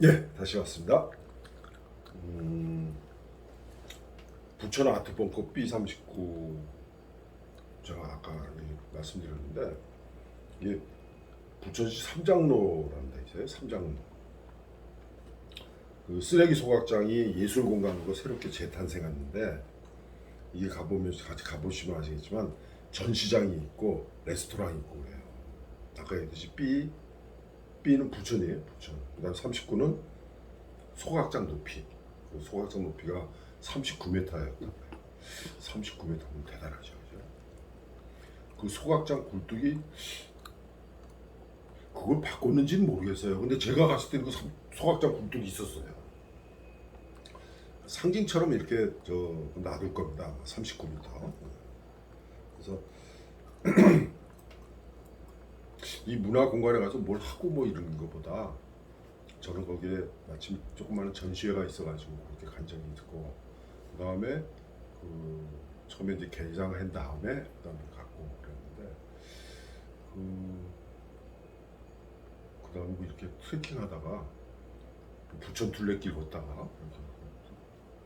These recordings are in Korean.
예, 다시 왔습니다. 부천 아트벙커 B39 제가 아까 말씀드렸는데 이게 부천시 삼장로라는 데 있어요. 삼장로. 그 쓰레기 소각장이 예술 공간으로 새롭게 재탄생했는데 이게 가보면 같이 가보시면 아시겠지만 전시장이 있고 레스토랑이 있고 그래요. 아까 얘기했듯이 B는 부천이에요. 부천. 그다음 39는 소각장 높이. 그 소각장 높이가 39m였다. 39m면 대단하죠. 그죠? 그 소각장 굴뚝이 그걸 바꿨는지는 모르겠어요. 근데 제가 갔을 때는 그 소각장 굴뚝이 있었어요. 상징처럼 이렇게 놔둘 겁니다. 39m. 그래서 이 문화 공간에 가서 뭘 하고 뭐 이런 것보다 저는 거기에 마침 조그마한 전시회가 있어가지고 그렇게 간 적이 있고 그 다음에 처음에 이제 개장을 한 다음에 그다음에 갔고 그랬는데 그 다음에 뭐 이렇게 트레킹하다가 부천 둘레길 걷다가 이렇게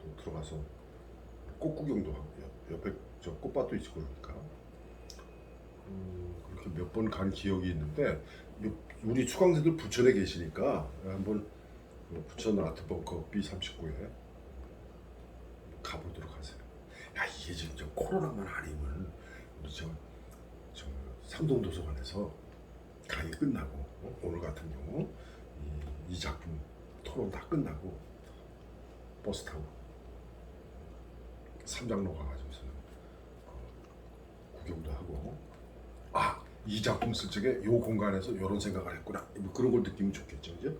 또 들어가서 꽃 구경도 하고 옆에 저 꽃밭도 있고 그러니까 그렇게 몇 번 간 기억이 있는데 우리 수강생들 부천에 계시니까 한번 부천 아트벙커 B39에 가보도록 하세요. 야 이게 지금 저 코로나만 아니면 우리 저 상동도서관에서 강의 끝나고 오늘 같은 경우 이 작품 토론 다 끝나고 버스 타고 삼장로 가가지고서 구경도 하고 이 작품 쓸 적에 요 공간에서 이런 생각을 했구나 뭐 그런 걸 느끼면 좋겠죠, 그죠?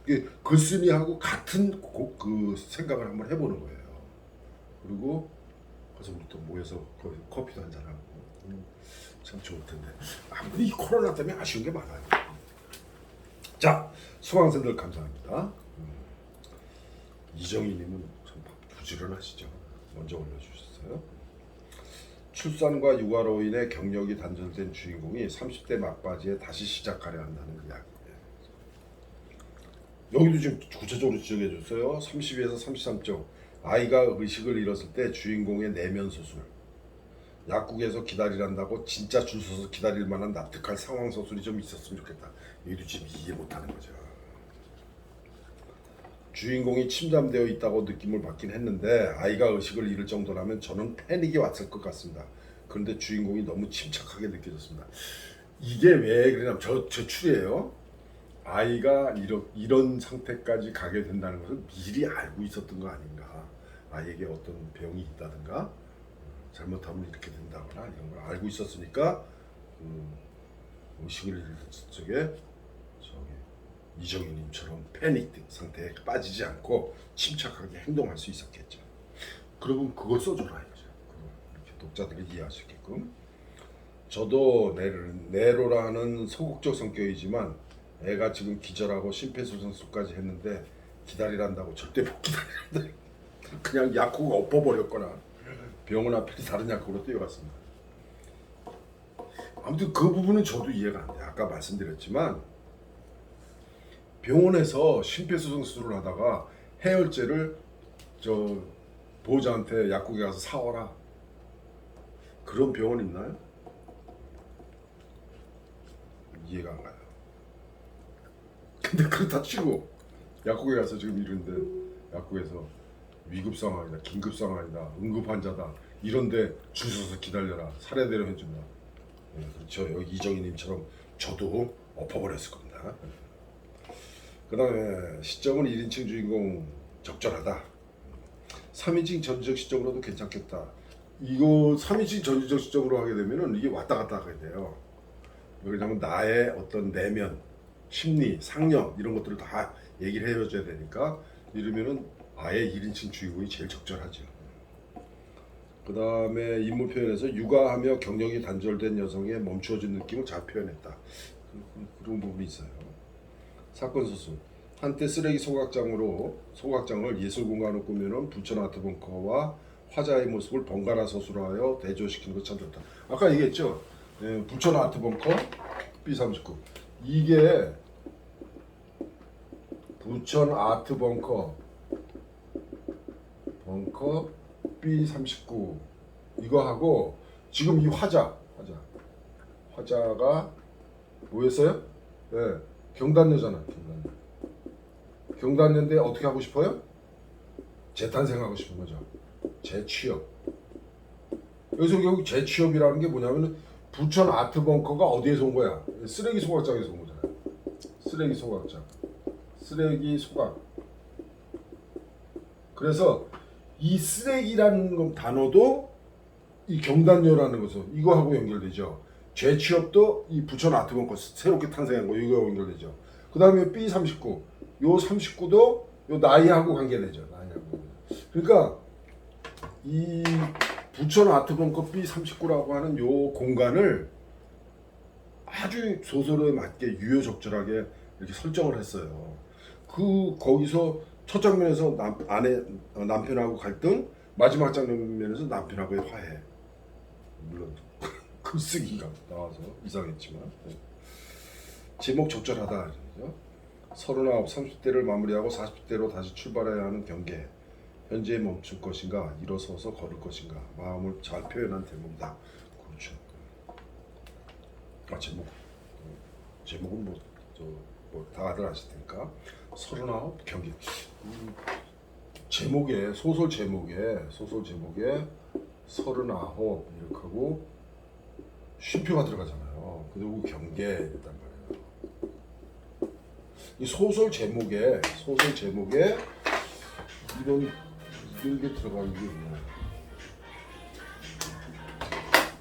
이게 글쓴이하고 같은 그 생각을 한번 해보는 거예요. 그리고 그래서 우리 또 모여서 커피도 한잔 하고 참 좋을 텐데 아무래도 이 코로나 때문에 아쉬운 게 많아요. 자, 수강생들 감사합니다. 이정희님은 참 부지런하시죠. 먼저 올려주셨어요. 출산과 육아로 인해 경력이 단절된 주인공이 30대 막바지에 다시 시작하려 한다는 이야기예요. 여기도 지금 구체적으로 지적해 줬어요. 32에서 33쪽. 아이가 의식을 잃었을 때 주인공의 내면 소술. 약국에서 기다리란다고 진짜 줄 서서 기다릴 만한 납득할 상황 소술이 좀 있었으면 좋겠다. 여기도 지금 이해 못하는 거죠. 주인공이 침잠되어 있다고 느낌을 받긴 했는데 아이가 의식을 잃을 정도라면 저는 패닉이 왔을 것 같습니다. 그런데 주인공이 너무 침착하게 느껴졌습니다. 이게 왜 그러냐면 저 추리예요. 아이가 이런 상태까지 가게 된다는 것을 미리 알고 있었던 거 아닌가. 아이에게 어떤 병이 있다든가 잘못하면 이렇게 된다거나 이런 걸 알고 있었으니까 의식을 잃을 적에 이정희님처럼 패닉 상태에 빠지지 않고 침착하게 행동할 수 있었겠죠. 그러면 그걸 써줘라 이거죠. 이렇게 독자들이 이해할 수 있게끔. 저도 네로라는 소극적 성격이지만 애가 지금 기절하고 심폐소생술까지 했는데 기다리란다고 절대 못 기다리는데 그냥 약국을 엎어버렸거나 병원 앞에 다른 약국으로 뛰어갔습니다. 아무튼 그 부분은 저도 이해가 안 돼요. 아까 말씀드렸지만 병원에서 심폐소생술을 하다가 해열제를 보호자한테 약국에 가서 사와라. 그런 병원 있나요? 이해가 안 가요. 근데 그렇다 치고 약국에 가서 지금 이런데 약국에서 위급 상황이다, 긴급 상황이다, 응급 환자다 이런데 줄 서서 기다려라, 사례대로 해준다. 네, 그렇죠. 여기 이정희님처럼 저도 엎어버렸을 겁니다. 그 다음에 시점은 1인칭 주인공 적절하다. 3인칭 전지적 시점으로도 괜찮겠다. 이거 3인칭 전지적 시점으로 하게 되면은 이게 왔다 갔다 하게 돼요. 왜냐면 나의 어떤 내면, 심리, 상념 이런 것들을 다 얘기를 해줘야 되니까 이러면은 아예 1인칭 주인공이 제일 적절하죠. 그 다음에 인물 표현에서 육아하며 경력이 단절된 여성의 멈추어진 느낌을 잘 표현했다. 그런 부분이 있어요. 사건 소수. 한때 쓰레기 소각장을 예술 공간으로 꾸며놓은 부천 아트벙커와 화자의 모습을 번갈아 서술하여 대조시키는 것 참 좋다. 아까 얘기했죠. 부천 아트벙커 B39. 이게 부천 아트 벙커 B39 이거 하고 지금 이 화자가 뭐였어요? 네, 경단녀잖아. 경단녀인데 어떻게 하고 싶어요? 재탄생하고 싶은 거죠. 재취업. 여기서 결국 재취업이라는 게 뭐냐면 부천 아트 벙커가 어디에서 온 거야? 쓰레기 소각장에서 온 거잖아요. 쓰레기 소각장. 쓰레기 소각. 그래서 이 쓰레기라는 단어도 이 경단녀라는 것은 이거하고 연결되죠. 재취업도 이 부천 아트 벙커 새롭게 탄생한 거 이거하고 연결되죠. 그 다음에 B39. 요 39도 요 나이하고 관계되죠. 나이하고. 그러니까 이 부천 아트벙커 B39라고 하는 요 공간을 아주 소설에 맞게 유효적절하게 이렇게 설정을 했어요. 거기서 첫 장면에서 남편하고 갈등, 마지막 장면에서 남편하고의 화해. 물론 글쓰기가 나와서 이상했지만 제목 적절하다. 39, 30대를 마무리하고 40대로 다시 출발해야 하는 경계. 현재에 멈출 것인가, 일어서서 걸을 것인가, 마음을 잘 표현한 대목이다. 그렇죠. 제목은 다들 아실 테니까. 39 경계. 소설 제목에 39 이렇게 하고 쉼표가 들어가잖아요. 그리고 경계 일단 말이에요. 이 소설 제목에 이런 게 들어가는 게 있나요?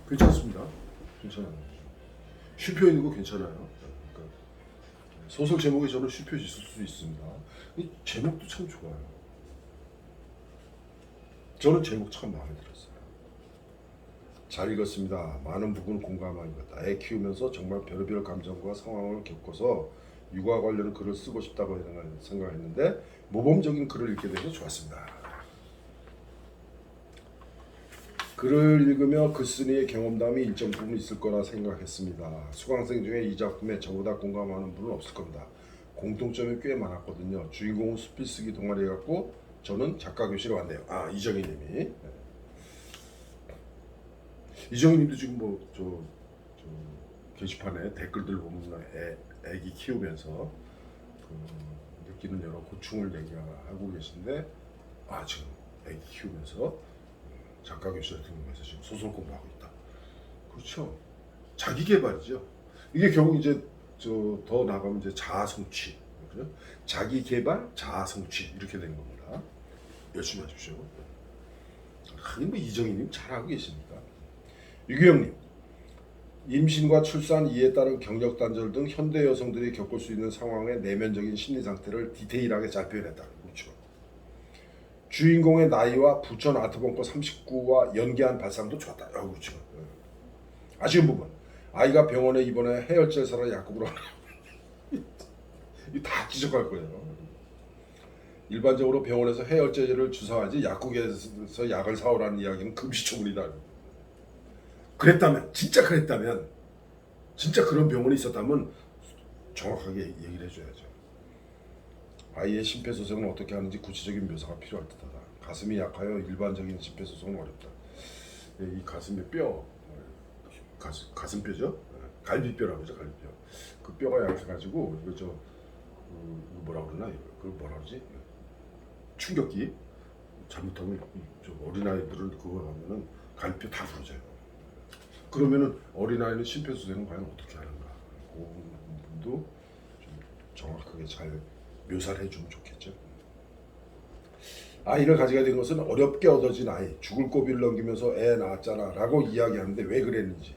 괜찮습니다. 괜찮아요. 쉼표 있는 거 괜찮아요. 그러니까 소설 제목에 저는 쉼표 있을 수 있습니다. 이 제목도 참 좋아요. 저는 제목 참 마음에 들었어요. 잘 읽었습니다. 많은 부분 공감한 것. 애 키우면서 정말 별의별 감정과 상황을 겪어서 육아 관련 글을 쓰고 싶다고 생각했는데 모범적인 글을 읽게 돼서 좋았습니다. 글을 읽으며 글쓴이의 경험담이 일정 부분 있을 거라 생각했습니다. 수강생 중에 이 작품에 저보다 공감하는 분은 없을 겁니다. 공통점이 꽤 많았거든요. 주인공은 수필쓰기 동아리 갖고 저는 작가 교실에 왔네요. 이정희님이. 이정희님도 지금 게시판에 댓글들 보면 애기 키우면서 느끼는 여러 고충을 얘기하고 계신데 지금 애기 키우면서 작가 교실에 등록해서 지금 소설 공부하고 있다. 그렇죠. 자기 개발이죠. 이게 결국 이제 더 나가면 이제 자아 성취. 그죠? 자기 개발, 자아 성취 이렇게 되는 겁니다. 열심히 하십시오. 하긴 이정희님 잘하고 계십니까? 유규영님, 임신과 출산, 이에 따른 경력 단절 등 현대 여성들이 겪을 수 있는 상황의 내면적인 심리 상태를 디테일하게 잘 표현했다. 그렇죠. 주인공의 나이와 부천 아트벙커 39와 연계한 발상도 좋았다. 그렇죠. 아쉬운 부분. 아이가 병원에 입원해 해열제 사러 약국으로 다 지적할 거예요. 일반적으로 병원에서 해열제를 주사하지 약국에서 약을 사오라는 이야기는 금시초문이다. 진짜 그런 병원이 있었다면 정확하게 얘기를 해줘야죠. 아이의 심폐소생은 어떻게 하는지 구체적인 묘사가 필요할 듯하다. 가슴이 약하여 일반적인 심폐소생은 어렵다. 이 가슴의 가슴뼈죠? 갈비뼈라고 하죠. 갈비뼈. 그 뼈가 약해가지고 뭐라 그러나 그 뭐라 그러지? 충격기 잘못하면 어린아이들은 그거 하면은 갈비뼈 다 부러져요. 그러면은 어린아이는 심폐소생은 과연 어떻게 하는가? 그 부분도 좀 정확하게 잘 묘사를 해주면 좋겠죠. 아이를 가지게 된 것은 어렵게 얻어진 아이, 죽을 고비를 넘기면서 애 낳았잖아 라고 이야기하는데 왜 그랬는지.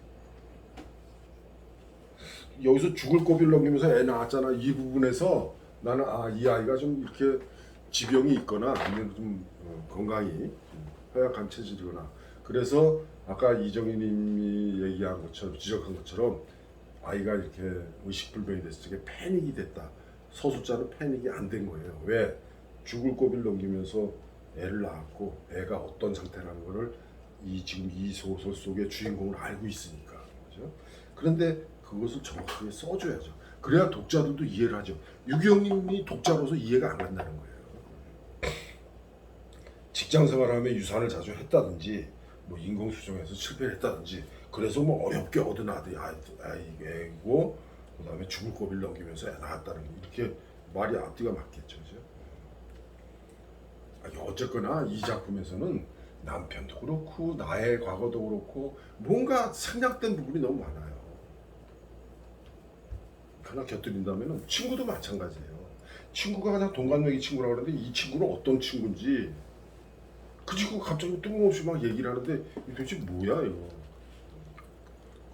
여기서 죽을 고비를 넘기면서 애 낳았잖아 이 부분에서 나는 이 아이가 좀 이렇게 지병이 있거나 아니면 좀 건강이 허약한 체질이거나 그래서 아까 이정희님이 얘기한 것처럼 지적한 것처럼 아이가 이렇게 의식불명이 됐을 때 패닉이 됐다. 서술자는 패닉이 안 된 거예요. 왜? 죽을 고비를 넘기면서 애를 낳았고 애가 어떤 상태라는 거를 지금 이 소설 속의 주인공은 알고 있으니까. 그렇죠? 그런데 그것을 정확하게 써줘야죠. 그래야 독자들도 이해를 하죠. 유기형님이 독자로서 이해가 안 간다는 거예요. 직장 생활하며 유산을 자주 했다든지 뭐 인공수정에서 실패를 했다든지 그래서 뭐 어렵게 얻은 아이고 그다음에 죽을 고비를 넘기면서 애 낳았다는 게 이렇게 말이 앞뒤가 맞겠죠. 그죠? 어쨌거나 이 작품에서는 남편도 그렇고 나의 과거도 그렇고 뭔가 생략된 부분이 너무 많아요. 하나 곁들인다면 친구도 마찬가지예요. 친구가 그냥 동갑내기 친구라고 그러는데 이 친구는 어떤 친구인지 그 친구가 갑자기 뜬금없이 막 얘기를 하는데 이게 도대체 뭐야 이거.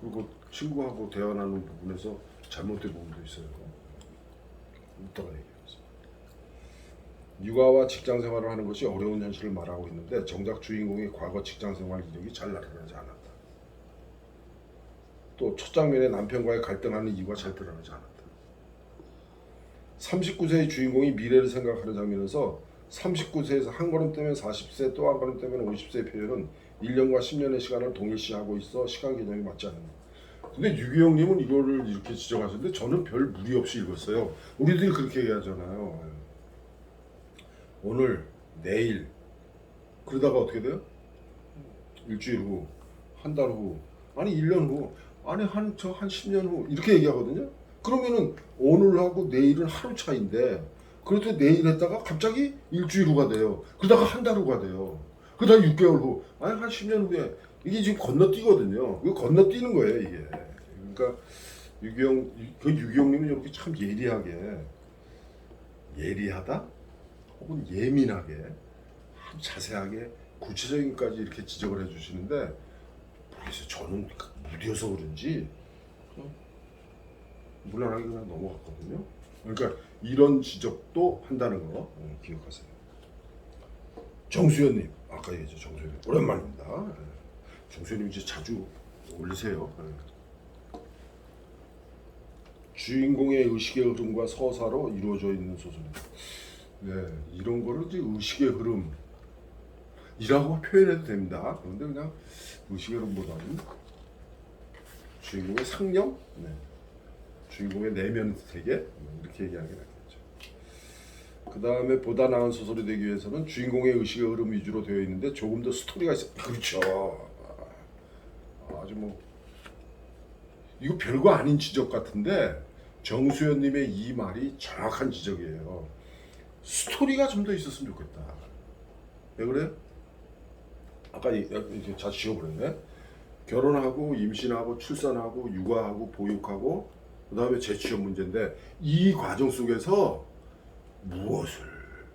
그리고 친구하고 대화 나누는 부분에서 잘못된 부분도 있어요. 이따가 얘기하겠습니다. 육아와 직장 생활을 하는 것이 어려운 현실을 말하고 있는데 정작 주인공의 과거 직장 생활 이력이 잘 나타나지 않았다. 또 첫 장면에 남편과의 갈등하는 이유가 잘 드러나지 않았다. 39세의 주인공이 미래를 생각하는 장면에서 39세에서 한 걸음 떼면 40세 또 한 걸음 떼면 50세의 표현은 1년과 10년의 시간을 동일시하고 있어 시간 개념이 맞지 않는다. 근데 유기형님은 이거를 이렇게 지적하셨는데 저는 별 무리 없이 읽었어요. 우리들이 그렇게 얘기하잖아요. 오늘, 내일 그러다가 어떻게 돼요? 일주일 후, 한 달 후, 아니 1년 후, 아니 한 10년 후 이렇게 얘기하거든요. 그러면은 오늘하고 내일은 하루 차인데 그래도 내일 했다가 갑자기 일주일 후가 돼요. 그러다가 한 달 후가 돼요. 그러다가 6개월 후, 아니 한 10년 후에 이게 지금 건너뛰거든요. 이거 건너뛰는 거예요 이게. 그러니까 유기형님은 이렇게 참 예리하다, 혹은 예민하게, 자세하게, 구체적인까지 이렇게 지적을 해주시는데 모르겠어요. 저는 무디어서 그런지 무난하게 그냥 넘어갔거든요. 그러니까 이런 지적도 한다는 거 기억하세요. 정수현님, 아까 얘기했죠. 정수현님 오랜만입니다. 정수현님 이제 자주 올리세요. 주인공의 의식의 흐름과 서사로 이루어져 있는 소설입니다. 네, 이런 거를 이제 의식의 흐름이라고 표현해도 됩니다. 그런데 그냥 의식의 흐름보다는 주인공의 상념, 주인공의 내면 세계 이렇게 얘기하는 게 낫겠죠. 그 다음에 보다 나은 소설이 되기 위해서는 주인공의 의식의 흐름 위주로 되어 있는데 조금 더 스토리가 있어. 그렇죠. 아주 뭐 이거 별거 아닌 지적 같은데 정수현님의 이 말이 정확한 지적이에요. 스토리가 좀 더 있었으면 좋겠다. 왜 그래요? 아까 이제 다 지워버렸네. 결혼하고 임신하고 출산하고 육아하고 보육하고 그 다음에 재취업 문제인데 이 과정 속에서 무엇을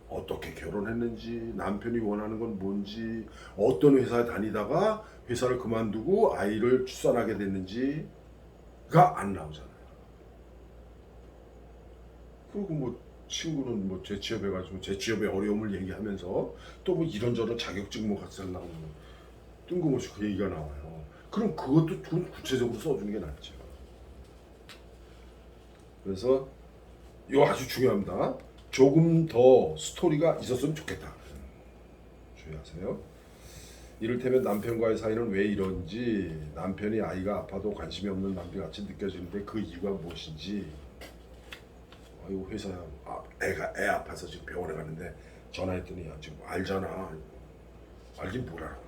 어떻게 결혼했는지 남편이 원하는 건 뭔지 어떤 회사에 다니다가 회사를 그만두고 아이를 출산하게 됐는지가 안 나오잖아요. 그리고 뭐 친구는 뭐 재취업해가지고 재취업의 어려움을 얘기하면서 또 뭐 이런저런 자격증 뭐 같이 나오고 뜬금없이 그 얘기가 나와요. 그럼 그것도 좀 구체적으로 써주는 게 낫죠. 그래서 이거 아주 중요합니다. 조금 더 스토리가 있었으면 좋겠다. 주의하세요. 이를테면 남편과의 사이는 왜 이런지, 남편이 아이가 아파도 관심이 없는 남편같이 느껴지는데 그 이유가 무엇인지. 이거 회사야, 애 아파서 지금 병원에 가는데 전화했더니 야, 지금 알잖아. 알긴 뭘 알아.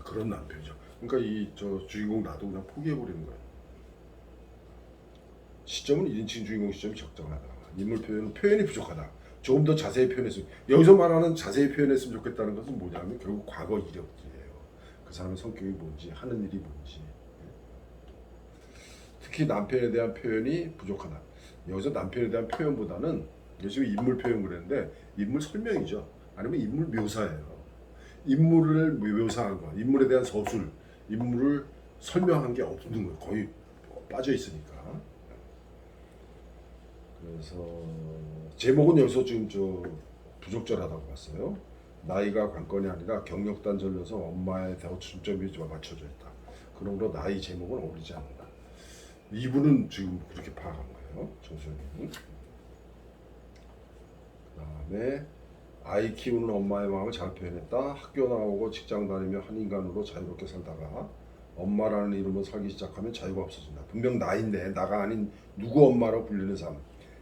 그런 남편이죠. 그러니까 이 주인공 나도 그냥 포기해버리는 거예요. 시점은 1인칭 주인공 시점이 적정하다. 인물 표현이 부족하다. 조금 더 자세히 표현했으면, 여기서 말하는 자세히 표현했으면 좋겠다는 것은 뭐냐면 결국 과거 이력이에요. 그 사람의 성격이 뭔지, 하는 일이 뭔지. 특히 남편에 대한 표현이 부족하다. 여기서 남편에 대한 표현보다는 요즘 인물 표현 그랬는데 인물 설명이죠. 아니면 인물 묘사예요. 인물을 묘사한 거, 인물에 대한 서술, 인물을 설명한 게 없는 거예요. 거의 빠져 있으니까. 그래서 제목은 여기서 지금 부적절하다고 봤어요. 나이가 관건이 아니라 경력 단절려서 엄마에 더 중점이 맞춰져 있다. 그러므로 나이 제목은 어울리지 않는다. 이분은 지금 그렇게 파악한 거예요. 정수영님은. 그다음에 아이 키우는 엄마의 마음을 잘 표현했다. 학교 나오고 직장 다니며 한 인간으로 자유롭게 살다가 엄마라는 이름으로 살기 시작하면 자유가 없어진다. 분명 나인데 나가 아닌 누구 엄마로 불리는 삶.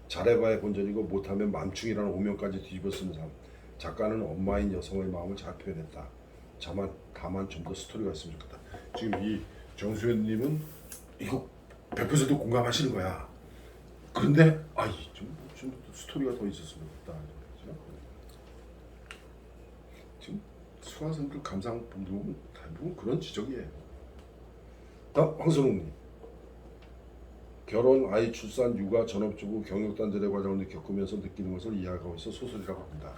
잘해봐야 본전이고 못하면 맘충이라는 오명까지 뒤집어 쓰는 삶. 작가는 엄마인 여성의 마음을 잘 표현했다. 다만 좀 더 스토리가 있으면 좋겠다. 지금 이 정수현님은 이거 100% 공감하시는 거야. 그런데 좀 스토리가 더 있었으면 좋겠다. 지금 수강생들 감상 보면 대부분 그런 지적이에요. 다음 황선홍님. 결혼, 아이 출산, 육아, 전업주부, 경력단절의 과정을 겪으면서 느끼는 것을 이해하고 있어 소설이라고 한다.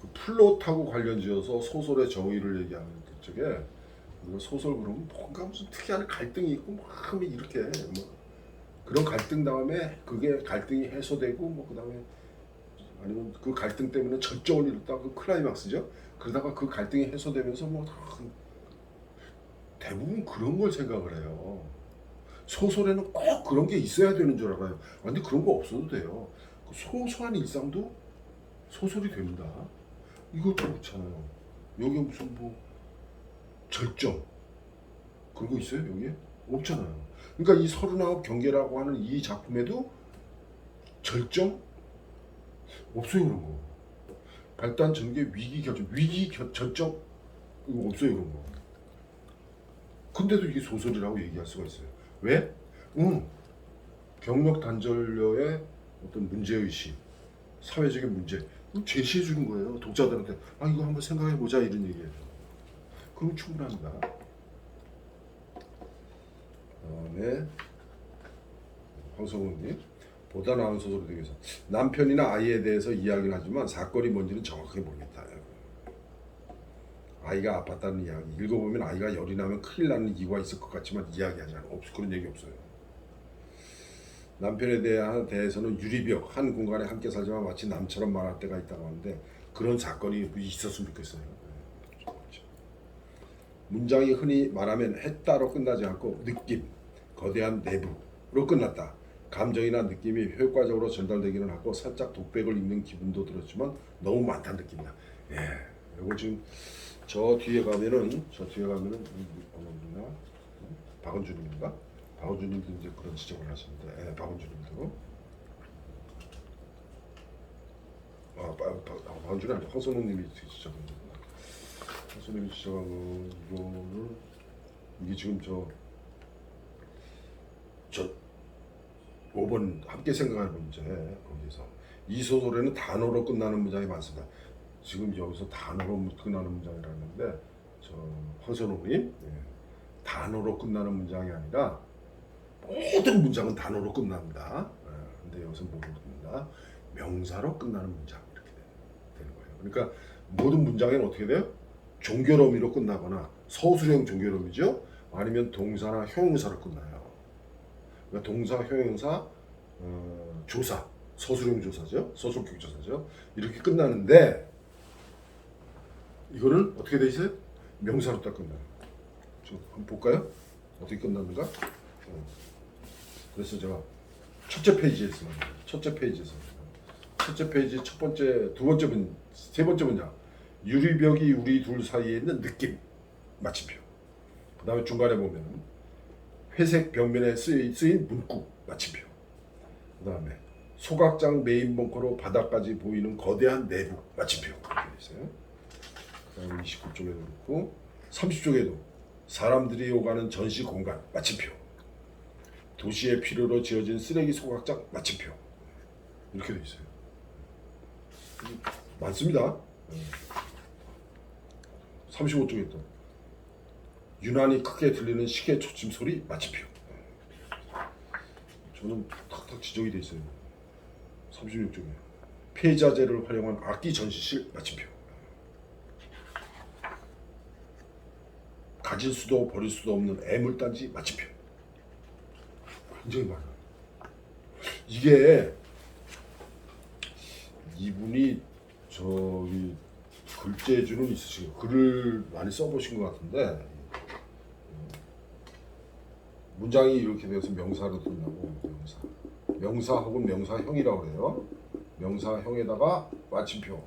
그 플롯하고 관련지어서 소설의 정의를 얘기하는 쪽에 우리가 소설 그러면 뭔가 무슨 특이한 갈등이 있고 막 이렇게 뭐 그런 갈등 다음에 그게 갈등이 해소되고 뭐 그다음에 아니면 그 갈등 때문에 절정을 이뤘다 그 클라이막스죠. 그러다가 그 갈등이 해소되면서 뭐 대부분 그런 걸 생각을 해요. 소설에는 꼭 그런 게 있어야 되는 줄 알아요. 근데 그런 거 없어도 돼요. 그 소소한 일상도 소설이 됩니다. 이것도 그렇잖아요. 여기 무슨 뭐 절정 그런 거 있어요? 여기에? 없잖아요. 그러니까 이 39 경계라고 하는 이 작품에도 절정? 없어요 그런 거. 발단 전개 절정 이거 없어요 그런 거. 근데도 이게 소설이라고 얘기할 수가 있어요. 왜? 경력 단절녀의 어떤 문제의식, 사회적인 문제 제시해 주는 거예요. 독자들한테 이거 한번 생각해 보자 이런 얘기예요. 그럼 충분합니다. 그다음에 황성훈님 보다 나은 소설이 되기 위해서 남편이나 아이에 대해서 이야기를 하지만 사건이 뭔지는 정확하게 모르겠다. 아이가 아팠다는 이야기 읽어보면 아이가 열이 나면 큰일 나는 이유가 있을 것 같지만 이야기하지 않아. 그런 얘기 없어요. 남편에 대해서는 유리벽 한 공간에 함께 살지만 마치 남처럼 말할 때가 있다고 하는데 그런 사건이 있었으면 좋겠어요. 문장이 흔히 말하면 했다로 끝나지 않고 느낌, 거대한 내부로 끝났다. 감정이나 느낌이 효과적으로 전달되기는 하고 살짝 독백을 읽는 기분도 들었지만 너무 많다는 느낌이다. 이거 지금 저 뒤에 가면은 어머니나 박은주님인가? 박은주님도 이제 그런 지적을 하시는데, 박은주님도 박은주는 아니고 황선홍님이 지적합니다. 황선홍님이 지적한 이거는 이게 지금 저 5번 함께 생각할 문제 거기서 이 소설에는 단어로 끝나는 문장이 많습니다. 지금 여기서 단어로 끝나는 문장이라는데 황선홍님 단어로 끝나는 문장이 아니라 모든 문장은 단어로 끝납니다. 근데 여기서 뭐로 끝난다? 명사로 끝나는 문장 이렇게 되는 거예요. 그러니까 모든 문장에는 어떻게 돼요? 종결어미로 끝나거나 서술형 종결어미죠. 아니면 동사나 형용사로 끝나요. 그러니까 동사, 형용사, 조사, 서술형 조사죠. 서술격 조사죠. 이렇게 끝나는데 이거는 어떻게 돼 있어요? 명사로 딱 끝나요. 한번 볼까요? 어떻게 끝났는가? 그래서 제가 첫째 페이지에서 첫째 페이지 첫 번째, 두 번째 세 번째 문장 유리벽이 우리 둘 사이에 있는 느낌 마침표. 그 다음에 중간에 보면 회색 벽면에 쓰인 문구 마침표. 그 다음에 소각장 메인 벙커로 바닥까지 보이는 거대한 내부 마침표. 이렇게 있어요. 그 다음에 29쪽에도 그렇고 30쪽에도 사람들이 오가는 전시 공간 마침표. 도시의 필요로 지어진 쓰레기 소각장 마침표. 이렇게 돼 있어요. 많습니다. 35쪽에 또 유난히 크게 들리는 시계 초침 소리 마침표. 저는 탁탁 지적이 돼 있어요. 36쪽에 폐자재를 활용한 악기 전시실 마침표. 가질 수도 버릴 수도 없는 애물단지 마침표. 굉장히 많아요. 이게 이분이 저기 글재주는 있으시고 글을 많이 써보신 것 같은데 문장이 이렇게 되어서 명사로 끝나고 명사 혹은 명사형이라고 해요. 명사형에다가 마침표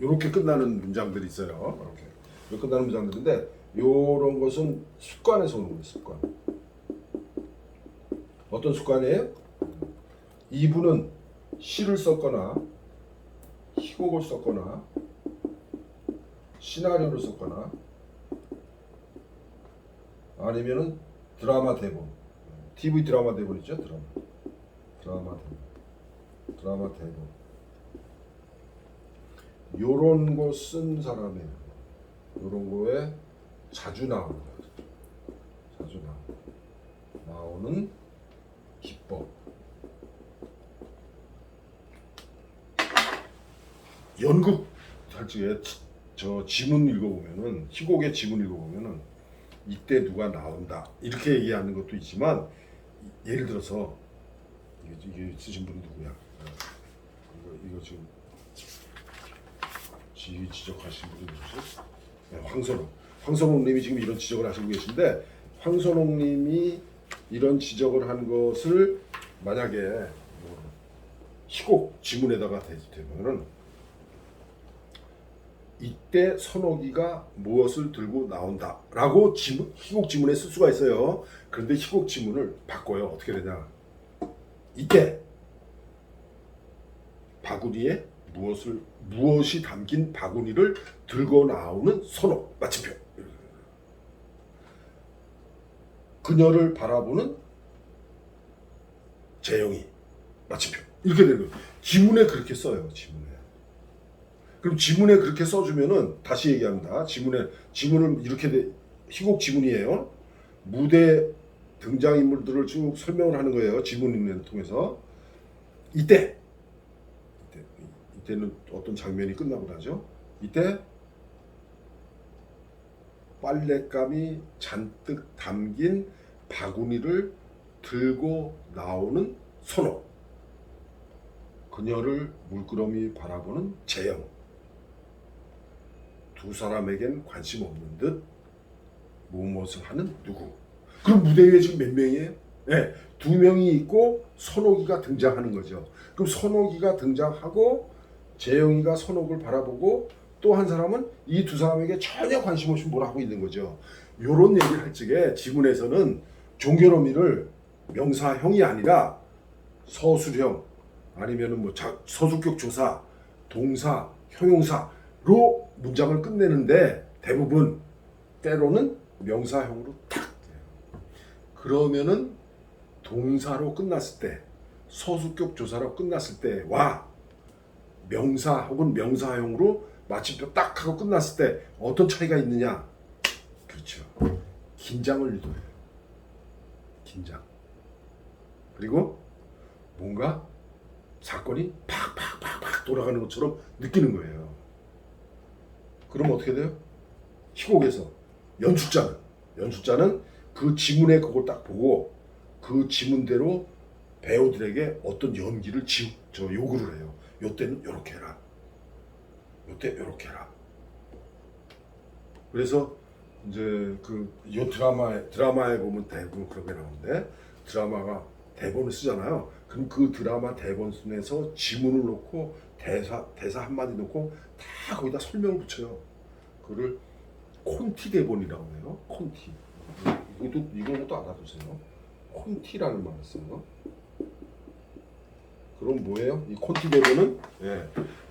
이렇게 끝나는 문장들이 있어요. 이렇게 이렇게 끝나는 문장들인데 요런 것은 습관에서 오는 거예요. 습관. 어떤 습관이에요? 이분은 시를 썼거나 희곡을 썼거나 시나리오를 썼거나 아니면은 드라마 대본, TV 드라마 대본 있죠? 드라마 대본 요런 거 쓴 사람이에요. 요런 거에 자주 나오는 거예요. 자주 나오는 기법. 연극 할 적에 저 지문 읽어보면은 희곡의 지문 읽어보면은 이때 누가 나온다 이렇게 얘기하는 것도 있지만 예를 들어서 이게 쓰신 분이 누구야? 이거 지금 지휘 지적하신 분이 누구지? 네, 황선홍님이 지금 이런 지적을 하시고 계신데 황선홍님이 이런 지적을 한 것을 만약에 희곡 지문에다가 대면은 이때 선호기가 무엇을 들고 나온다라고 희곡 지문에 쓸 수가 있어요. 그런데 희곡 지문을 바꿔요. 어떻게 되냐? 이때 바구니에 무엇이 담긴 바구니를 들고 나오는 선호 마침표. 그녀를 바라보는 재영이 마침표. 이렇게 되는 거예요. 지문에 그렇게 써요. 지문에. 그럼 지문에 그렇게 써주면은 다시 얘기합니다. 지문을 이렇게 희곡 지문이에요. 무대 등장인물들을 쭉 설명을 하는 거예요. 지문을 통해서 이때는 어떤 장면이 끝나고 나죠. 이때 빨랫감이 잔뜩 담긴 바구니를 들고 나오는 선호. 그녀를 물끄러미 바라보는 재영. 두 사람에겐 관심 없는 듯 무엇을 하는 누구. 그럼 무대 위에 지금 몇 명이에요? 네, 두 명이 있고 선옥이가 등장하는 거죠. 그럼 선옥이가 등장하고 재영이가 선옥을 바라보고 또 한 사람은 이 두 사람에게 전혀 관심 없이 뭘 하고 있는 거죠. 요런 얘기를 할 적에 지문에서는 종결어미를 명사형이 아니라 서술형 아니면은 뭐 서술격 조사, 동사, 형용사로 문장을 끝내는데 대부분 때로는 명사형으로 탁. 그러면은 동사로 끝났을 때, 서술격 조사로 끝났을 때와 명사 혹은 명사형으로 마침표 딱 하고 끝났을 때 어떤 차이가 있느냐? 그렇죠. 긴장을 유도해요. 긴장. 그리고 뭔가 사건이 팍팍팍팍 돌아가는 것처럼 느끼는 거예요. 그럼 어떻게 돼요? 희곡에서 연출자는 그 지문에 그걸 딱 보고 그 지문대로 배우들에게 어떤 연기를 요구를 해요. 요때는 요렇게 해라. 요때 요렇게 해라. 그래서 이제 요 드라마에 보면 대부분 그런 게 나오는데 드라마가 대본을 쓰잖아요. 그럼 그 드라마 대본에서 지문을 놓고 대사 한마디 놓고 다 거기다 설명을 붙여요. 그거를 콘티 대본이라고 해요. 콘티. 이것도 알아두세요. 콘티라는 말을 써요. 그럼 뭐예요? 이 콘티 대본은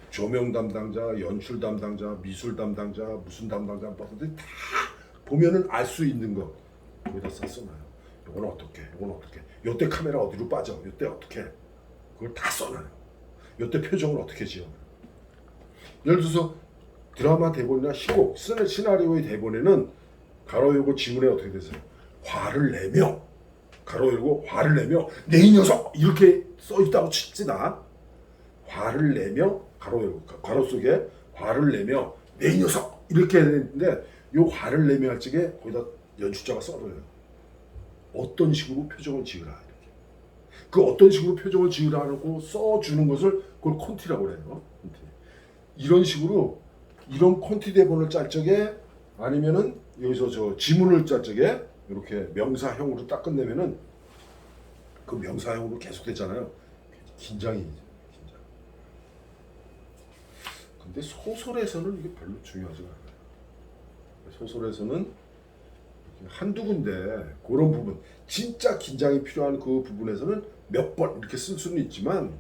조명 담당자, 연출 담당자, 미술 담당자, 무슨 담당자 뭐든지 다 보면은 알 수 있는 거 거기다 써놔요. 이건 어떻게? 요때 카메라 어디로 빠져? 요때 어떻게? 그걸 다 써놔요. 요때 표정을 어떻게 지어? 예를 들어서 드라마 대본이나 희곡, 시나리오의 대본에는 가로 열고 지문에 어떻게 되세요? 화를 내며 가로 열고 화를 내며 내 이 녀석 이렇게 써 있다고 칩시다. 화를 내며 가로 열고 가로 속에 화를 내며 내 이 녀석 이렇게 해야 되는데 요 화를 내며 할 적에 거기다 연출자가 써줘요. 어떤 식으로 표정을 지으라 이렇게. 그 어떤 식으로 표정을 지으라고 써주는 것을 그걸 콘티라고 해요. 콘티. 이런 식으로 이런 콘티 대본을 짤 적에 아니면은 여기서 저 지문을 짤 적에 이렇게 명사형으로 딱 끝내면은 그 명사형으로 계속 됐잖아요. 긴장. 근데 소설에서는 이게 별로 중요하지 않아요. 소설에서는 한두 군데 그런 부분 진짜 긴장이 필요한 그 부분에서는 몇 번 이렇게 쓸 수는 있지만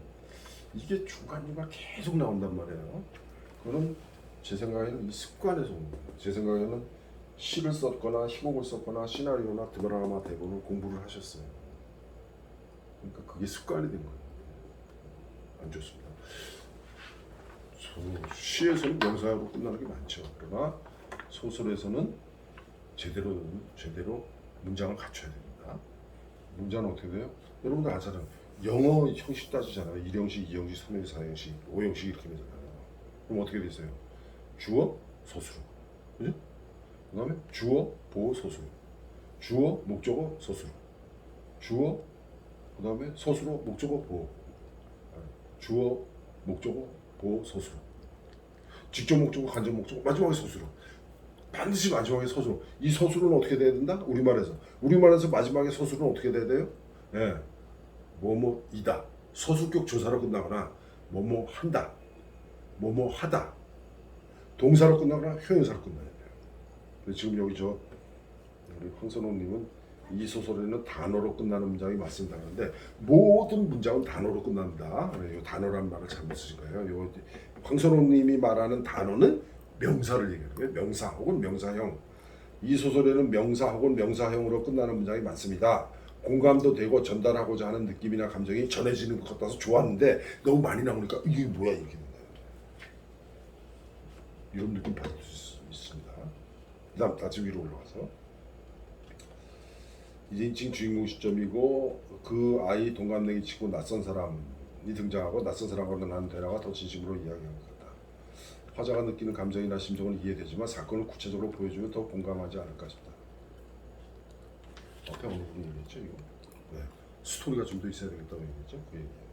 이게 중간중간 계속 나온단 말이에요. 그거는 제 생각에는 이 습관에서 온 거예요. 제 생각에는 시를 썼거나 희곡을 썼거나 시나리오나 드라마 대본을 공부를 하셨어요. 그러니까 그게 습관이 된 거예요. 안 좋습니다. 시에서는 명사로 끝나는 게 많죠. 그러나 소설에서는 제대로 문장을 갖춰야 됩니다. 문장은 어떻게 돼요? 여러분들 아잖아요. 영어 형식 따지잖아요. 1형식, 2형식, 3형식, 4형식, 5형식 이렇게 되잖아요. 그럼 어떻게 되세요? 주어, 서술어. 그죠? 그 다음에 주어, 보어, 서술어. 주어, 목적어, 서술어. 주어, 그 다음에 서술어, 목적어, 보어. 주어, 목적어, 보어, 서술어. 직접 목적어, 간접 목적어, 마지막에 서술어. 반드시 마지막에 서술어. 이 서술은 어떻게 돼야 된다? 우리말에서 마지막에 서술은 어떻게 돼야 돼요? 예. 뭐뭐이다. 서술격 조사로 끝나거나 뭐뭐 한다. 뭐뭐 하다. 동사로 끝나거나 형용사로 끝나야 돼요. 근데 지금 여기 우리 황선홍님은 이 소설에는 단어로 끝나는 문장이 맞습니다. 그런데 모든 문장은 단어로 끝납니다. 이 단어라는 말을 잘못 쓰신 거예요. 황선홍님이 말하는 단어는 명사를 얘기하는 거예요. 명사 혹은 명사형. 이 소설에는 명사 혹은 명사형으로 끝나는 문장이 많습니다. 공감도 되고 전달하고자 하는 느낌이나 감정이 전해지는 것 같아서 좋았는데 너무 많이 나오니까 이게 뭐야 이렇게 된다. 이런 느낌 받을 수 있습니다. 그 다음 다시 위로 올라가서 1인칭 주인공 시점이고 그 아이 동갑내기 치고 낯선 사람이 등장하고 낯선 사람과 나눈 대화가 더 진심으로 이야기하는 것 같다. 화자가 느끼는 감정이나 심정은 이해되지만 사건을 구체적으로 보여주면 더 공감하지 않을까 싶다. 앞에 어느 분이 얘기했죠 이거? 네. 스토리가 좀 더 있어야 되겠다고 얘기했죠? 그 얘기예요.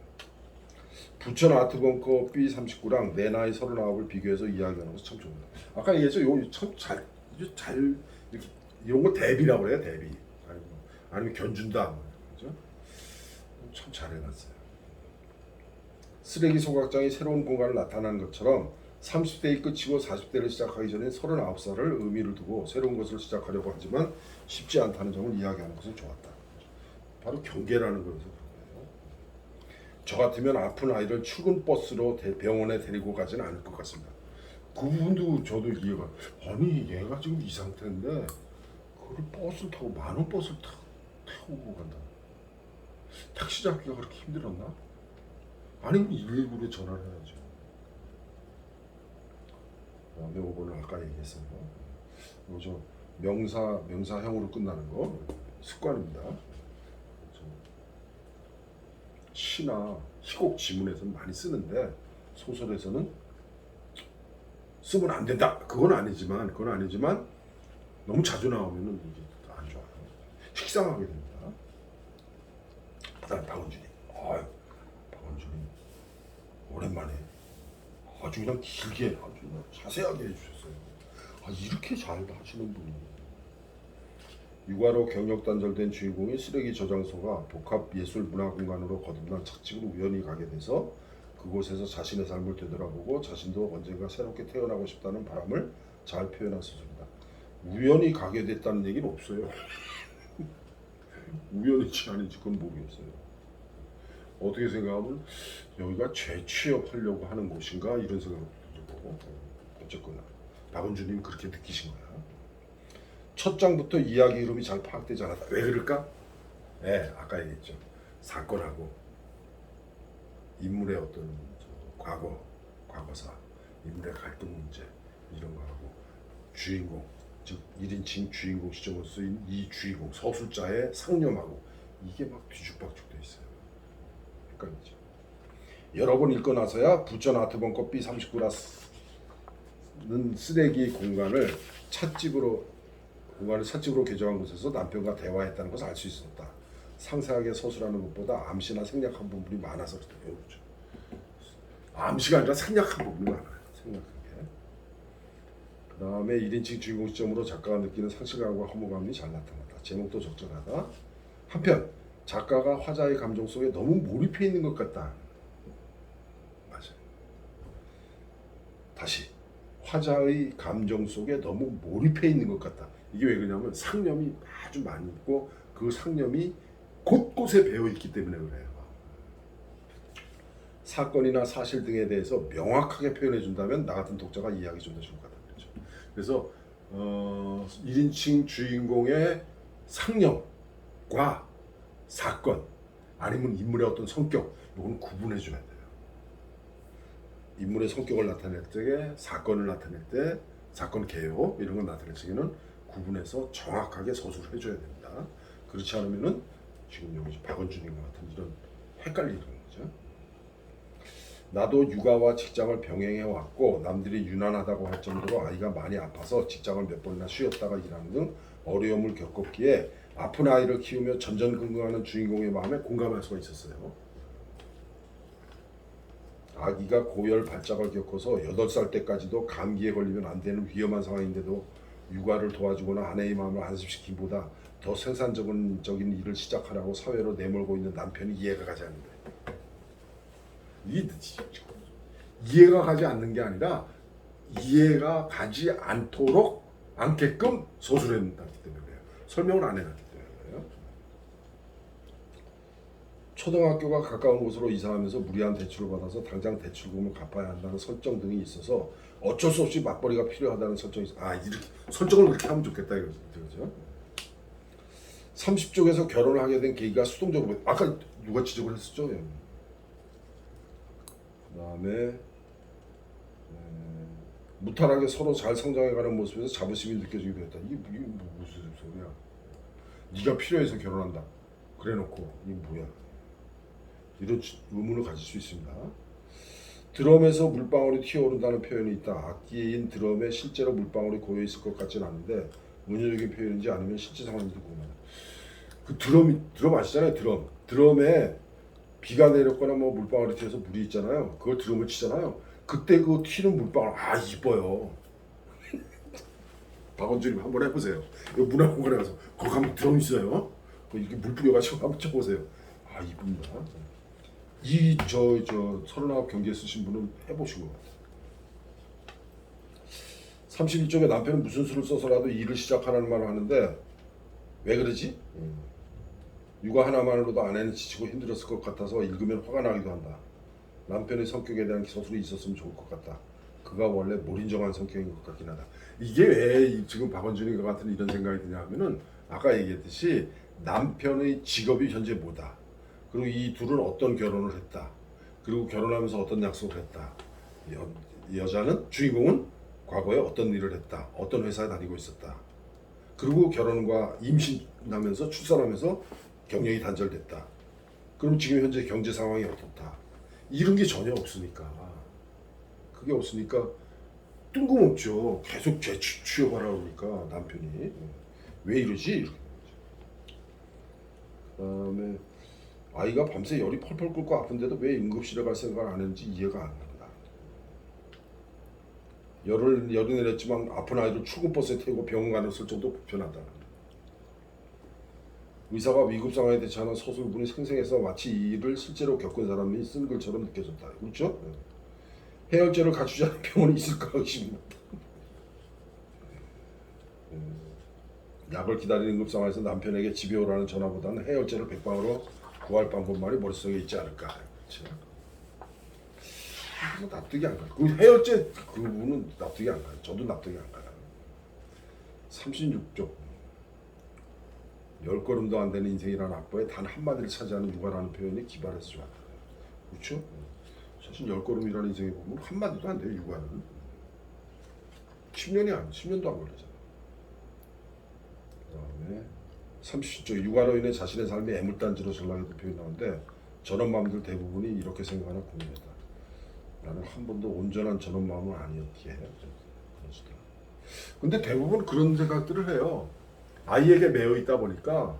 부천 아트벙커 B39랑 내 나이 39을 비교해서 이야기하는 것이 참 좋습니다. 아까 얘기했죠? 이거 참 잘 이렇게 이런 거 대비라고 그래요. 대비. 아니면 견준다. 그죠? 참 잘해놨어요. 쓰레기 소각장이 새로운 공간을 나타나는 것처럼 30대의 끝이고 40대를 시작하기 전에 39살을 의미를 두고 새로운 것을 시작하려고 하지만 쉽지 않다는 점을 이야기하는 것은 좋았다. 바로 경계라는 거여서 그런 거예요. 저 같으면 아픈 아이를 출근 버스로 병원에 데리고 가지는 않을 것 같습니다. 그 부분도 저도 이해가. 아니 얘가 지금 이 상태인데 그걸 버스를 타고 만원 버스를 타고 간다. 택시 잡기가 그렇게 힘들었나? 아니면 119로 전화를 해야죠. 오늘 아까 얘기했어요. 요저 명사형으로 끝나는 거 습관입니다. 시나 희곡 지문에서는 많이 쓰는데 소설에서는 쓰면 안 된다. 그건 아니지만 너무 자주 나오면은 이게 안 좋아요. 식상하게 됩니다. 그다음 박원준이. 박원준이 오랜만에 아주 그냥 길게 아주 그냥 자세하게 해주셨어요. 이렇게 잘 하시는 분이. 육아로 경력 단절된 주인공이 쓰레기 저장소가 복합예술문화공간으로 거듭난 착집으로 우연히 가게 돼서 그곳에서 자신의 삶을 되돌아보고 자신도 언젠가 새롭게 태어나고 싶다는 바람을 잘 표현한 소설입니다. 우연히 가게 됐다는 얘기는 없어요. 우연인지 아닌지 그건 모르겠어요. 어떻게 생각하면 여기가 재취업하려고 하는 곳인가 이런 생각을 들고 어쨌거나 박은주님 그렇게 느끼신 거야. 첫 장부터 이야기 흐름이 잘 파악되지 않았다. 왜 그럴까? 네, 아까 얘기했죠. 사건하고 인물의 어떤 과거사, 인물의 갈등 문제 이런 거하고 주인공, 즉 1인칭 주인공 시점으로 쓰인 이 주인공 서술자의 상념하고 이게 막 뒤죽박죽 돼 있어요. 헷갈리죠. 여러 번 읽고 나서야 부천 아트벙커 B39라는 쓰레기 공간을 찻집으로 개조한 곳에서 남편과 대화했다는 것을 알 수 있었다. 상세하게 서술하는 것보다 암시나 생략한 부분이 많아서 그래요. 그렇죠. 암시가 아니라 생략한 부분이 많아요. 생략한 게. 그 다음에 1인칭 주인공 시점으로 작가가 느끼는 상실감과 허무감이 잘 나타났다. 제목도 적절하다. 한편 작가가 화자의 감정 속에 너무 몰입해 있는 것 같다. 맞아요. 다시 화자의 감정 속에 너무 몰입해 있는 것 같다. 이게 왜 그러냐면 상념이 아주 많이 있고 그 상념이 곳곳에 배어 있기 때문에 그래요. 사건이나 사실 등에 대해서 명확하게 표현해 준다면 나 같은 독자가 이해하기 좀 더 쉬울 것 같다. 그렇죠? 그래서 1인칭 주인공의 상념과 사건 아니면 인물의 어떤 성격 이거는 구분해 줘야 돼요. 인물의 성격을 나타낼 때, 사건을 나타낼 때, 사건 개요 이런 걸 나타낼 때는 구분해서 정확하게 서술을 해줘야 됩니다. 그렇지 않으면은 지금 여기 박원준인 것 같은 이런 헷갈리는 거죠. 나도 육아와 직장을 병행해 왔고 남들이 유난하다고 할 정도로 아이가 많이 아파서 직장을 몇 번이나 쉬었다가 일하는 등 어려움을 겪었기에 아픈 아이를 키우며 전전긍긍하는 주인공의 마음에 공감할 수가 있었어요. 아기가 고열 발작을 겪어서 8살 때까지도 감기에 걸리면 안 되는 위험한 상황인데도 육아를 도와주거나 아내의 마음을 안심시키기보다 더 생산적인 일을 시작하라고 사회로 내몰고 있는 남편이 이해가 가지 않는다. 이해가 가지 않는 게 아니라 이해가 가지 않게끔 서술해놨기 때문에 그래요. 설명을 안 해놨기 때문에 그래요. 초등학교가 가까운 곳으로 이사하면서 무리한 대출을 받아서 당장 대출금을 갚아야 한다는 설정 등이 있어서 어쩔 수 없이 맞벌이가 필요하다는 설정이 있어. 이렇게 설정을 그렇게 하면 좋겠다 이거죠. 그렇죠? 30쪽에서 결혼을 하게 된 계기가 수동적으로 아까 누가 지적을 했었죠? 그다음에 무탈하게 서로 잘 성장해가는 모습에서 자부심이 느껴지기도 했다. 이게 무슨 소리야? 네가 필요해서 결혼한다. 그래놓고 이게 뭐야? 이런 의문을 가질 수 있습니다. 드럼에서 물방울이 튀어오른다는 표현이 있다. 악기인 드럼에 실제로 물방울이 고여 있을 것 같지는 않은데 문효적인 표현인지 아니면 실제 상황인지 궁금하다. 그 드럼 아시잖아요. 드럼에 비가 내렸거나 뭐 물방울이 튀어서 물이 있잖아요. 그걸 드럼을 치잖아요. 그때 그 튀는 물방울 이뻐요. 박원준님 한번 해보세요. 이거 문화공간에 가서 거기 가면 드럼 있어요. 이렇게 물 뿌려가지고 한번 쳐보세요. 이쁩니다. 서른아홉 경기에 쓰신 분은 해보신 것 같아요. 31쪽에 남편은 무슨 수를 써서라도 일을 시작하라는 말을 하는데 왜 그러지? 육아 하나만으로도 아내는 지치고 힘들었을 것 같아서 읽으면 화가 나기도 한다. 남편의 성격에 대한 서술이 있었으면 좋을 것 같다. 그가 원래 몰인정한 성격인 것 같긴 하다. 이게 왜 지금 박원준이 같은 이런 생각이 드냐 하면은 아까 얘기했듯이 남편의 직업이 현재 뭐다. 그리고 이 둘은 어떤 결혼을 했다. 그리고 결혼하면서 어떤 약속을 했다. 여자는 주인공은 과거에 어떤 일을 했다. 어떤 회사에 다니고 있었다. 그리고 결혼과 임신하면서 출산하면서 경력이 단절됐다. 그럼 지금 현재 경제 상황이 어떻다. 이런 게 전혀 없으니까. 그게 없으니까 뜬금없죠. 계속 취업하라 그러니까 남편이. 왜 이러지? 이렇게. 그다음에 아이가 밤새 열이 펄펄 끓고 아픈데도 왜 응급실에 갈 생각을 안 했는지 이해가 안 간다. 열이 내렸지만 아픈 아이를 출근버스에 태우고 병원 가는 설정도 불편하다. 의사가 위급 상황에 대처하는 서술문이 생생해서 마치 이 일을 실제로 겪은 사람이 쓴 글처럼 느껴졌다. 그렇죠? 해열제를 갖추지 않은 병원이 있을까 의심입니다. 약을 기다리는 급 상황에서 남편에게 집에 오라는 전화보다는 해열제를 백방으로 구할 방법만이 머릿속에 있지 않을까. 그렇죠? 납득이 안 가요. 그 해열제 그 부분은 납득이 안 가요. 저도 납득이 안 가요. 36쪽 10걸음도 안 되는 인생이라는 악보에 단 한마디를 차지하는 육아라는 표현이 기발해서 좋아요. 그렇죠? 사실 10걸음이라는 인생에 보면 한마디도 안 돼요. 육아는 10년도 안 걸리잖아요. 그 다음에 30쪽 육아로 인해 자신의 삶이 애물단지로 전락했던 표현이 나오는데 저런 마음들 대부분이 이렇게 생각하나 고민했다. 나는 한 번도 온전한 저런 마음은 아니었기에 그러시다. 근데 대부분 그런 생각들을 해요. 아이에게 매여 있다 보니까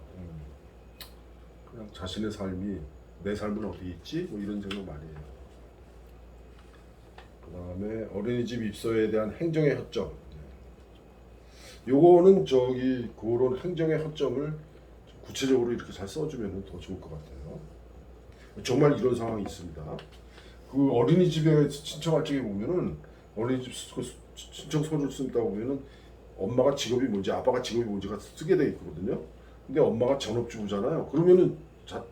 그냥 자신의 삶이 내 삶은 어디 있지? 뭐 이런 생각 많이 해요. 그 다음에 어린이집 입소에 대한 행정의 허점. 요거는 그런 행정의 허점을 구체적으로 이렇게 잘 써주면 더 좋을 것 같아요. 정말 이런 상황이 있습니다. 그 어린이집에 신청할 적에 보면은 어린이집 신청 서류를 쓴다 보면은 엄마가 직업이 뭔지 아빠가 직업이 뭔지가 쓰게 돼 있거든요. 근데 엄마가 전업주부잖아요. 그러면은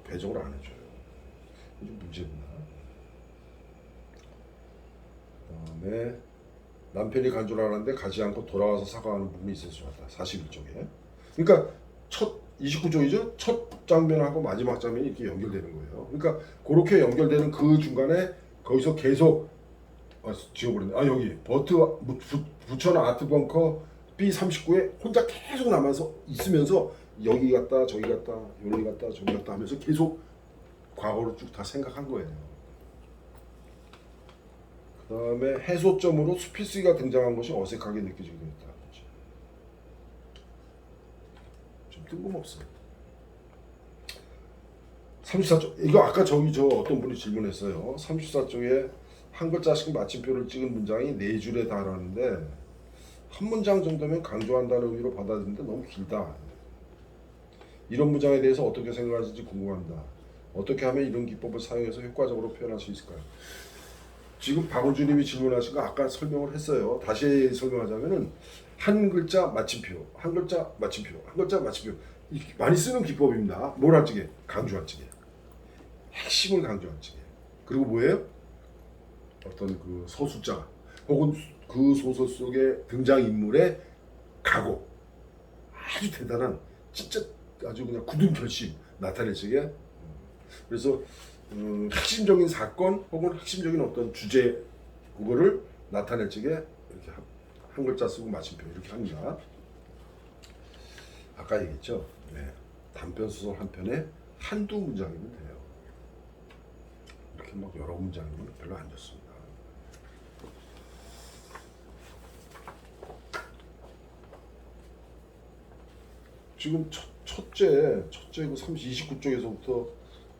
배정을 안 해줘요. 이게 좀 문제입니다. 그다음에 남편이 간주를 하는데 가지 않고 돌아와서 사과하는 부분이 있을 수 같다. 41쪽에. 그러니까 첫 29쪽이죠. 첫 장면하고 마지막 장면이 이렇게 연결되는 거예요. 그러니까 그렇게 연결되는 그 중간에 거기서 계속 지워버렸네. 여기 부천 아트벙커 B39에 혼자 계속 남아서 있으면서 여기 갔다 저기 갔다 여기 갔다 저기 갔다 하면서 계속 과거를 쭉 다 생각한 거예요. 그 다음에 해소점으로 수필쓰기가 등장한 것이 어색하게 느껴지게 됐다. 좀 뜬금없어요. 34쪽 이거 아까 저 어떤 분이 질문했어요. 34쪽에 한 글자씩 마침표를 찍은 문장이 4줄에 달하는데 한 문장 정도면 강조한다는 의미로 받아들이는데 너무 길다. 이런 문장에 대해서 어떻게 생각하실지 궁금합니다. 어떻게 하면 이런 기법을 사용해서 효과적으로 표현할 수 있을까요? 지금 박원주님이 질문하신 거 아까 설명을 했어요. 다시 설명하자면은 한 글자 마침표, 한 글자 마침표, 한 글자 마침표 많이 쓰는 기법입니다. 뭘 할지게 강조할 지게 핵심을 강조할 지게 그리고 뭐예요? 어떤 그 서술자 혹은 그 소설 속의 등장인물의 각오 아주 대단한 진짜 아주 그냥 굳은 결심 나타낼 적에 그래서 핵심적인 사건 혹은 핵심적인 어떤 주제 그거를 나타낼 적에 이렇게 한 글자 쓰고 마침표 이렇게 합니다. 아까 얘기했죠. 네. 단편 소설 한 편에 한두 문장이면 돼요. 이렇게 막 여러 문장이면 별로 안 좋습니다. 지금 첫째 그 29쪽에서부터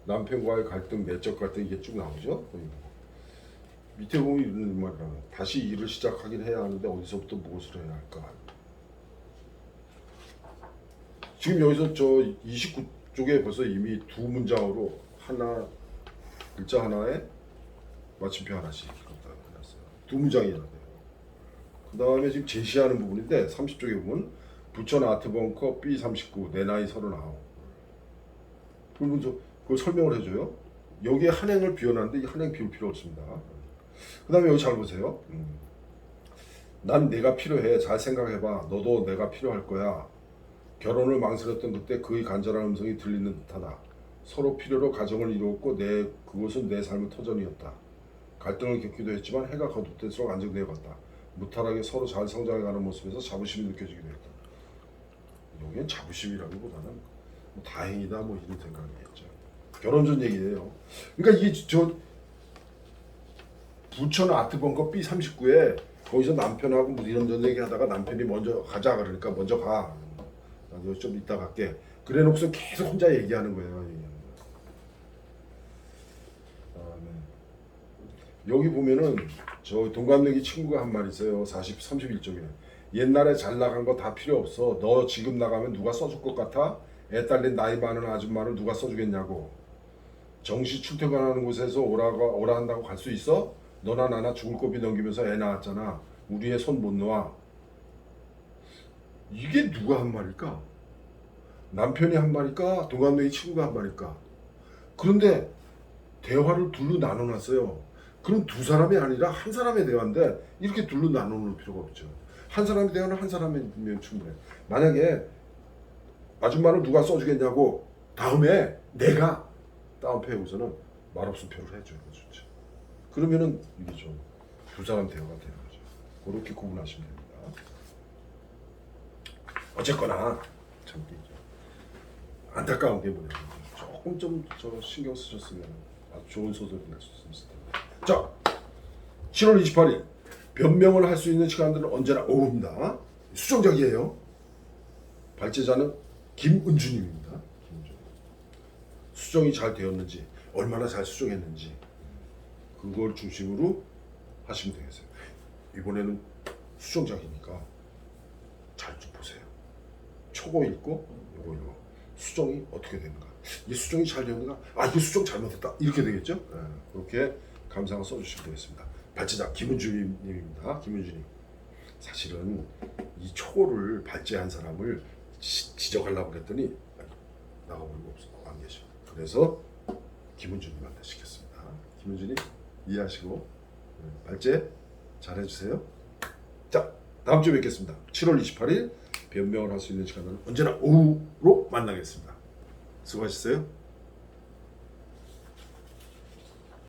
남편과의 갈등, 내적 갈등 이게 쭉 나오죠. 밑에 보면 이런 말이라 다시 일을 시작하긴 해야 하는데 어디서부터 무엇을 해야 할까? 지금 여기서 저 29쪽에 벌써 이미 두 문장으로 하나 글자 하나에 마침표 하나씩 해놨어요. 두 문장이나 돼요. 그 다음에 지금 제시하는 부분인데 30쪽에 보면 부천 아트벙커 B39 내 나이 39 그러면서 그걸 설명을 해줘요. 여기에 한행을 비워놨는데 이 한행 비울 필요 없습니다. 그 다음에 여기 잘 보세요. 난 내가 필요해. 잘 생각해봐. 너도 내가 필요할 거야. 결혼을 망설였던 그때 그의 간절한 음성이 들리는 듯하다. 서로 필요로 가정을 이루었고 그것은 내 삶의 터전이었다. 갈등을 겪기도 했지만 해가 거듭될수록 안정되어갔다. 무탈하게 서로 잘 성장해가는 모습에서 자부심이 느껴지기도 했다. 여기엔 자부심이라기보다는 뭐 다행이다 뭐 이런 생각이겠죠. 결혼 전 얘기예요. 그러니까 이게 부천 아트벙커 B39에 거기서 남편하고 뭐 이런저런 얘기하다가 남편이 먼저 가자 그러니까 먼저 가. 나도 좀 이따 갈게. 그래놓고서 계속 혼자 얘기하는 거예요. 여기 보면은 저 동갑내기 친구가 한 말 있어요. 31쪽에 옛날에 잘 나간 거 다 필요 없어. 너 지금 나가면 누가 써줄 것 같아? 애 딸린 나이 많은 아줌마를 누가 써주겠냐고. 정시 출퇴근하는 곳에서 오라 한다고 갈 수 있어? 너나 나나 죽을 고비 넘기면서 애 낳았잖아. 우리 애 손 못 놓아. 이게 누가 한 말일까? 남편이 한 말일까? 동갑내기 친구가 한 말일까? 그런데 대화를 둘로 나눠놨어요. 그럼 두 사람이 아니라 한 사람의 대화인데 이렇게 둘로 나눠놓을 필요가 없죠. 한 사람의 대화는 한 사람이면 충분해. 만약에 아줌마를 누가 써주겠냐고 다음에 내가 다운표에 우선은 말없음 표를 해줘요. 좋죠. 그러면은 이게 좀 두 사람 대화가 되는 거죠. 그렇게 구분하시면 됩니다. 어쨌거나 참 안타까운 게 뭐냐면 조금 좀 신경 쓰셨으면 아주 좋은 소설이 날 수 있을 텐데. 자, 7월 28일 변명을 할 수 있는 시간들은 언제나 오후입니다. 수정작이에요. 발제자는 김은주님입니다. 김은주. 수정이 잘 되었는지, 얼마나 잘 수정했는지 그걸 중심으로 하시면 되겠어요. 이번에는 수정작이니까 잘 좀 보세요. 초고 읽고 요거 읽고 수정이 어떻게 되는가. 이 수정이 잘 되는가? 이거 수정 잘못했다. 이렇게 되겠죠? 그렇게 감상을 써주시면 되겠습니다. 발제자 김은주님입니다. 김은주님. 사실은 이 초고를 발제한 사람을 지적하려고 그랬더니 나가버리고 없어 안 계셔. 그래서 김은주님한테 시켰습니다. 김은주님 이해하시고 발제 잘 해주세요. 자, 다음 주에 뵙겠습니다. 7월 28일 변명을 할 수 있는 시간은 언제나 오후로 만나겠습니다. 수고하셨어요.